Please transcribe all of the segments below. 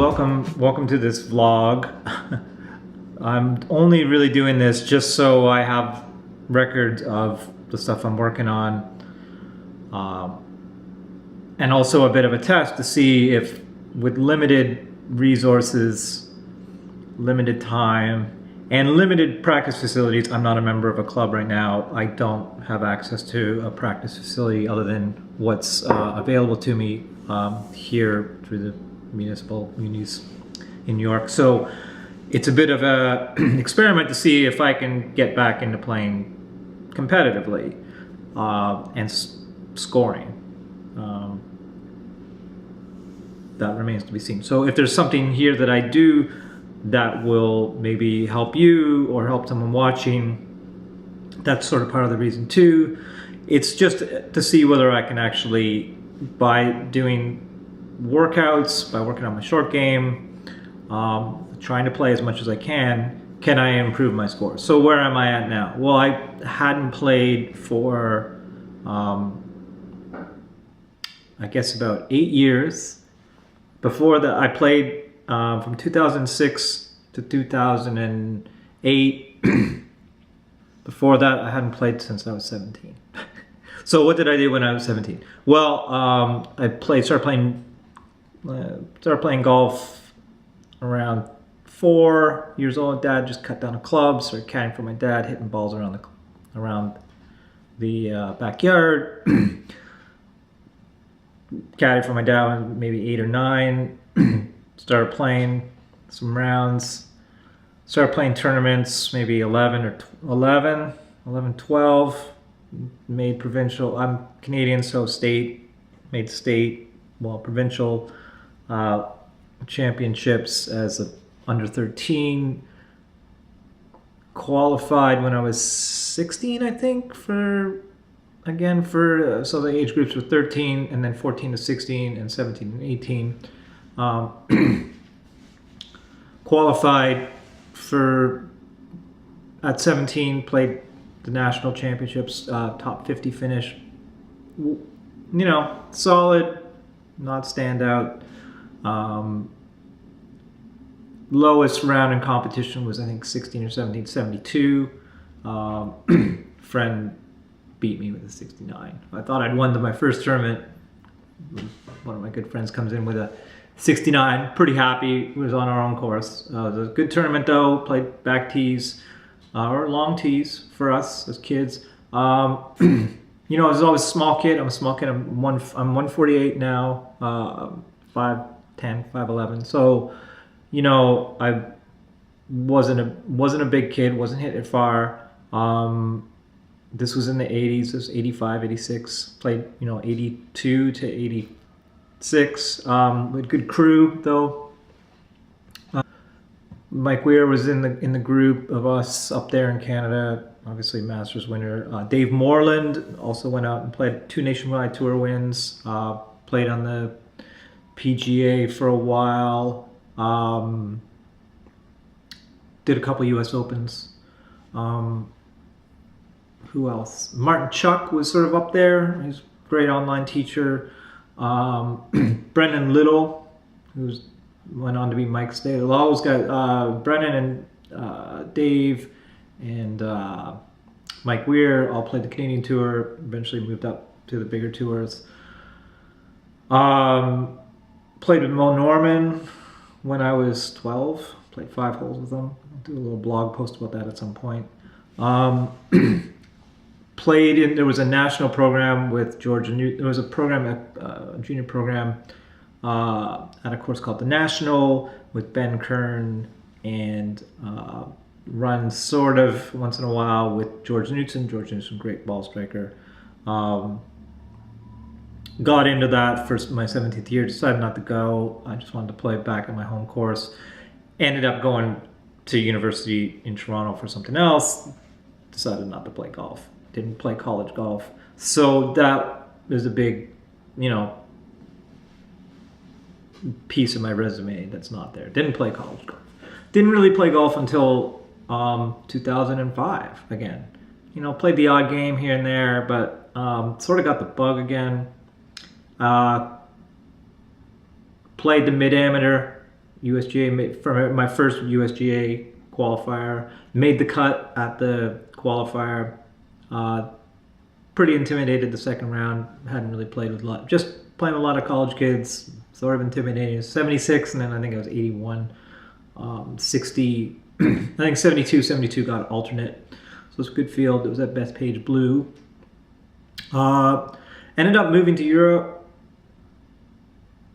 welcome to this vlog. I'm only really doing this just so I have records of the stuff I'm working on, and also a bit of a test to see if, with limited resources, limited time, and limited practice facilities — I'm not a member of a club right now. I don't have access to a practice facility other than what's available to me here through the munis in New York. So it's a bit of a experiment to see if I can get back into playing competitively and scoring. That remains to be seen. So if there's something here that I do that will maybe help you or help someone watching, that's sort of part of the reason too. It's just to see whether I can actually, by doing workouts, by working on my short game, trying to play as much as I can I improve my score? So where am I at now? Well, I hadn't played for I guess about 8 years. Before that, I played from 2006 to 2008. Before that, I hadn't played since I was 17. So what did I do when I was 17? Well, I started playing golf around 4 years old. Dad just cut down a club, started caddying for my dad, hitting balls around the backyard. Caddied for my dad when maybe 8 or 9. Started playing some rounds. Started playing tournaments maybe 11, 12. Made provincial. I'm Canadian, so state. Made state, provincial championships as a under 13. Qualified when I was 16, I think, so the age groups were 13, and then 14 to 16, and 17 and 18. Qualified at 17, played the national championships, top 50 finish. Solid, not standout. Lowest round in competition was, I think, 16 or 17, 72. Friend beat me with a 69. I thought I'd won my first tournament. One of my good friends comes in with a 69. Pretty happy. It was on our own course. It was a good tournament though. Played back tees or long tees for us as kids. I was always a small kid. I'm a small kid. I'm 148 now. 5'10", 5'11". So, I wasn't a big kid. Wasn't hitting it far. This was in the 80s. This was 85, 86. Played, 82 to 86. With good crew, though. Mike Weir was in the group of us up there in Canada. Obviously, Masters winner. Dave Moreland also went out and played 2 nationwide tour wins. Played on the PGA for a while. Did a couple U.S. Opens. Who else? Martin Chuck was sort of up there. He's a great online teacher. Brendan Little, who went on to be Mike Stay. Always got Brendan and Dave and Mike Weir all played the Canadian Tour. Eventually moved up to the bigger tours. Played with Mo Norman when I was 12. Played 5 holes with him. I'll do a little blog post about that at some point. There was a national program with Georgia Newton. There was a program, a junior program at a course called the National with Ben Kern, and run sort of once in a while with George Newton. George Newton, great ball striker. Got into that for my 17th year, decided not to go. I just wanted to play back at my home course. Ended up going to university in Toronto for something else. Decided not to play golf. Didn't play college golf. So that is a big, piece of my resume that's not there. Didn't play college golf. Didn't really play golf until 2005 again. Played the odd game here and there, but sort of got the bug again. Played the mid-amateur for my first USGA qualifier. Made the cut at the qualifier. Pretty intimidated the second round. Hadn't really played with a lot. Just playing with a lot of college kids. Sort of intimidating. 76, and then I think I was 81. 60, I think 72 got alternate. So it was a good field. It was at Bethpage Blue. Ended up moving to Europe.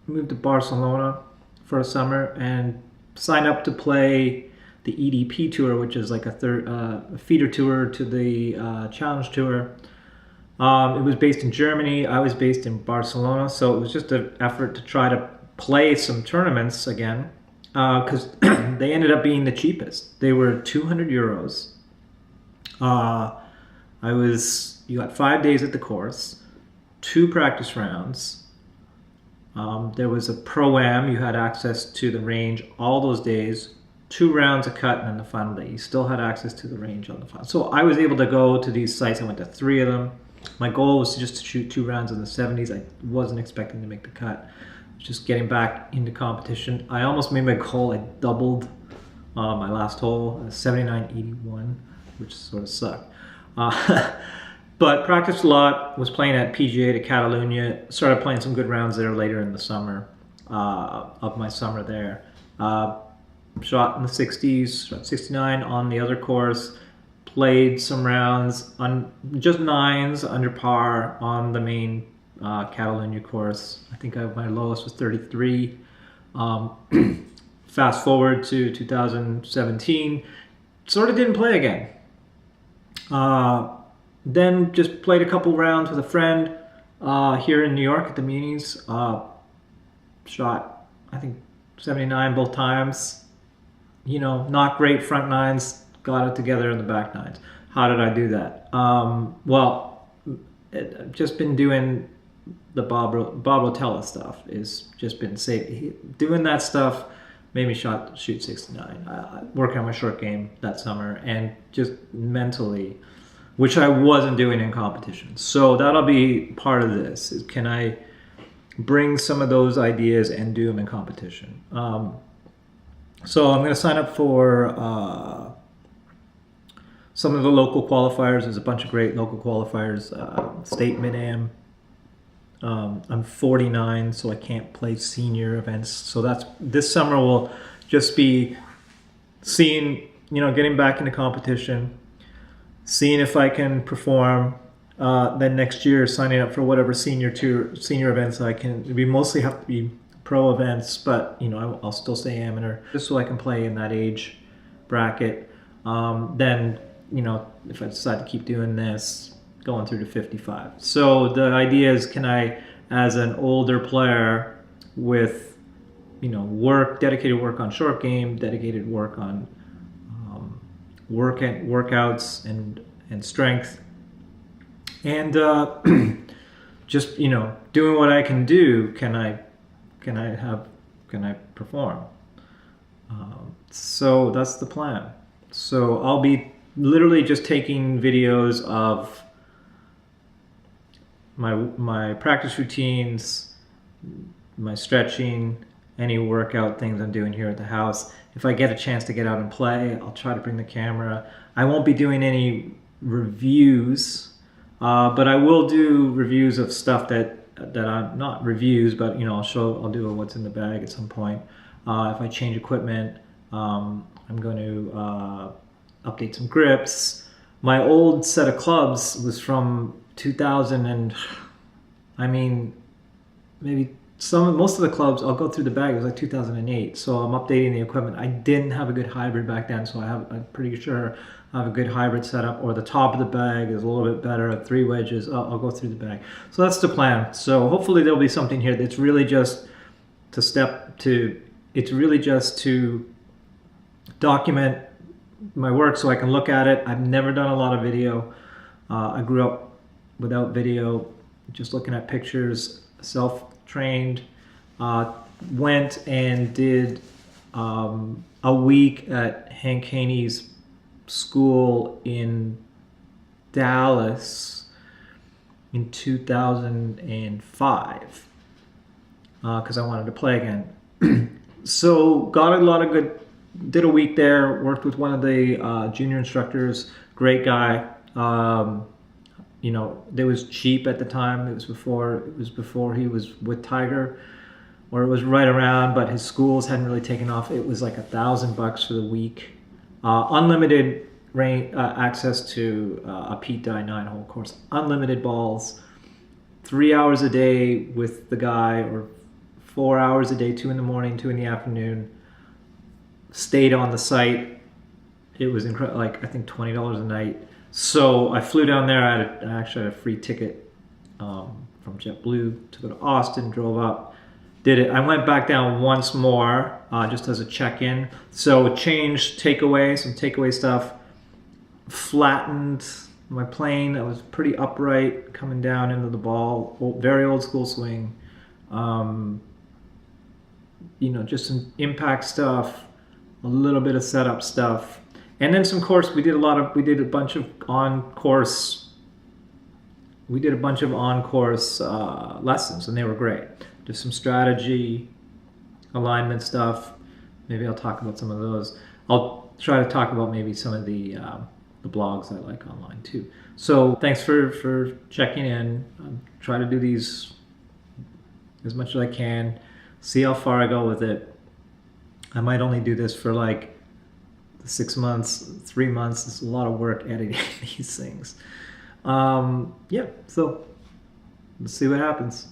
Moved to Barcelona for a summer and signed up to play the EDP Tour, which is like a feeder tour to the Challenge Tour. It was based in Germany. I was based in Barcelona, so it was just an effort to try to play some tournaments again, because they ended up being the cheapest. They were 200 euros. You got 5 days at the course, 2 practice rounds. There was a pro-am. You had access to the range all those days. 2 rounds of cut, and then the final day. You still had access to the range on the final. So I was able to go to these sites. I went to 3 of them. My goal was just to shoot 2 rounds in the 70s. I wasn't expecting to make the cut. Just getting back into competition. I almost made my goal. I doubled my last hole, 79.81, which sort of sucked. But practiced a lot. Was playing at PGA de Catalunya. Started playing some good rounds there later in the summer, of my summer there. Shot in the 60s, shot 69 on the other course. Played some rounds on just 9s under par on the main Catalunya course. I think my lowest was 33. Fast forward to 2017, sort of didn't play again. Then just played a couple rounds with a friend here in New York at the Munis. Shot, I think, 79 both times. You know, not great front 9s. Got it together in the back 9s. How did I do that? Well, I've just been doing the Bob Rotella stuff. Is just been doing that stuff. Made me shoot 69. Working on my short game that summer, and just mentally, which I wasn't doing in competition. So that'll be part of this. Is can I bring some of those ideas and do them in competition? So I'm going to sign up for some of the local qualifiers. There's a bunch of great local qualifiers. State Mid-Am. I'm 49, so I can't play senior events. So this summer will just be seeing, getting back into competition, seeing if I can perform. Then next year, signing up for whatever senior events I can. It'll mostly have to be pro events, but I'll still stay amateur, just so I can play in that age bracket. Then if I decide to keep doing this, going through to 55. So the idea is, can I, as an older player with dedicated work on short game, dedicated work on workouts and strength, and just doing what I can do, can I perform? So that's the plan. So I'll be literally just taking videos of my practice routines, my stretching, any workout things I'm doing here at the house. If I get a chance to get out and play, I'll try to bring the camera. I won't be doing any reviews, but I will do reviews of stuff that I'm not reviews, but I'll do a what's in the bag at some point. If I change equipment, I'm going to update some grips. My old set of clubs was from 2000, and most of the clubs, I'll go through the bag, it was like 2008, so I'm updating the equipment. I didn't have a good hybrid back then, so I'm pretty sure I have a good hybrid setup, or the top of the bag is a little bit better, 3 wedges. I'll go through the bag. So that's the plan. So hopefully there'll be something here that's really just it's really just to document my work so I can look at it. I've never done a lot of video. I grew up without video, just looking at pictures, self-trained. Went and did a week at Hank Haney's school in Dallas in 2005 because I wanted to play again. So got a lot of good. Did a week there. Worked with one of the junior instructors. Great guy. You know, it was cheap at the time. It was before he was with Tiger, or it was right around. But his schools hadn't really taken off. It was like $1,000 for the week, unlimited access to a Pete Dye 9-hole course, unlimited balls, 3 hours a day with the guy, or 4 hours a day, 2 in the morning, 2 in the afternoon. Stayed on the site. It was incredible. Like, I think $20 a night. So I flew down there. I actually had a free ticket from JetBlue to go to Austin. Drove up, did it. I went back down once more just as a check-in. So changed some takeaway stuff. Flattened my plane. I was pretty upright coming down into the ball. Very old school swing. You know, just some impact stuff, a little bit of setup stuff. And then some course, we did a bunch of on-course lessons, and they were great. Just some strategy, alignment stuff. Maybe I'll talk about some of those. I'll try to talk about maybe some of the blogs I like online too. So thanks for checking in. Try to do these as much as I can. See how far I go with it. I might only do this for like 6 months, 3 months. It's a lot of work editing these things. Yeah, so let's see what happens.